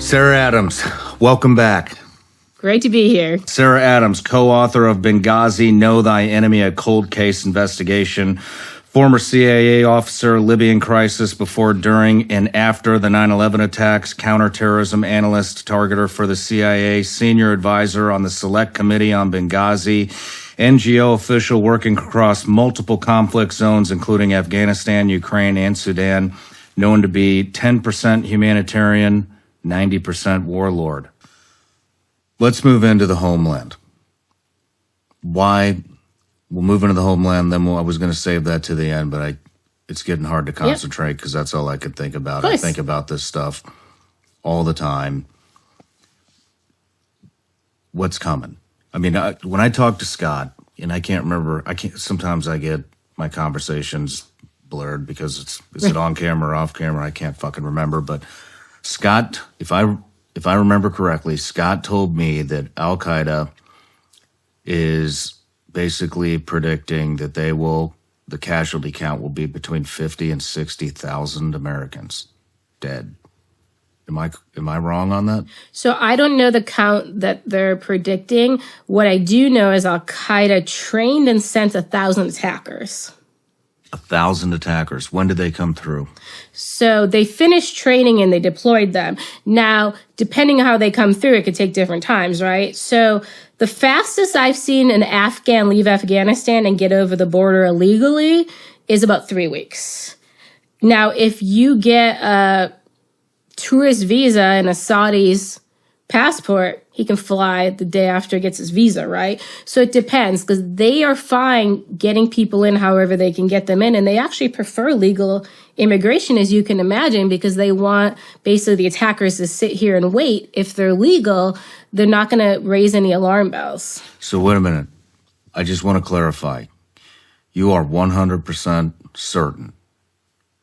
Sarah Adams, welcome back. Great to be here. Sarah Adams, co-author of Benghazi, Know Thy Enemy, a cold case investigation. Former CIA officer, Libyan crisis before, during, and after the 9/11 attacks, counterterrorism analyst, targeter for the CIA, senior advisor on the Select Committee on Benghazi, NGO official working across multiple conflict zones, including Afghanistan, Ukraine, and Sudan, known to be 10% humanitarian, 90% warlord. Let's move into the homeland. Why? We'll move into the homeland, then I was going to save that to the end, but it's getting hard to concentrate because that's all I could think about. I think about this stuff all the time. What's coming? I mean, when I talk to Scott, and I can't remember, sometimes I get my conversations blurred because is it on camera or off camera? I can't fucking remember, but Scott, if I remember correctly, Scott told me that Al-Qaeda is basically predicting that the casualty count will be between 50 and 60,000 Americans dead. Am I wrong on that? So I don't know the count that they're predicting. What I do know is Al-Qaeda trained and sent 1,000 attackers. 1,000 attackers. When did they come through? So they finished training and they deployed them. Now, depending on how they come through, it could take different times, right? So the fastest I've seen an Afghan leave Afghanistan and get over the border illegally is about 3 weeks. Now, if you get a tourist visa and a Saudi's passport, he can fly the day after he gets his visa, right? So it depends, because they are fine getting people in however they can get them in, and they actually prefer legal immigration, as you can imagine, because they want basically the attackers to sit here and wait. If they're legal, they're not going to raise any alarm bells. So wait a minute. I just want to clarify. You are 100% certain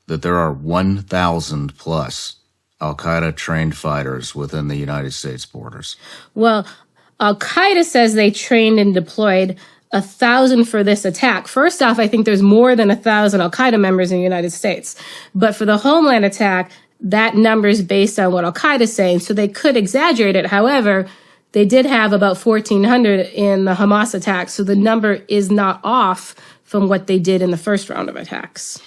that there are 1,000 plus Al-Qaeda-trained fighters within the United States borders? Well, Al-Qaeda says they trained and deployed 1,000 for this attack. First off, I think there's more than 1,000 Al-Qaeda members in the United States. But for the homeland attack, that number is based on what Al-Qaeda is saying, so they could exaggerate it. However, they did have about 1,400 in the Hamas attack, so the number is not off from what they did in the first round of attacks.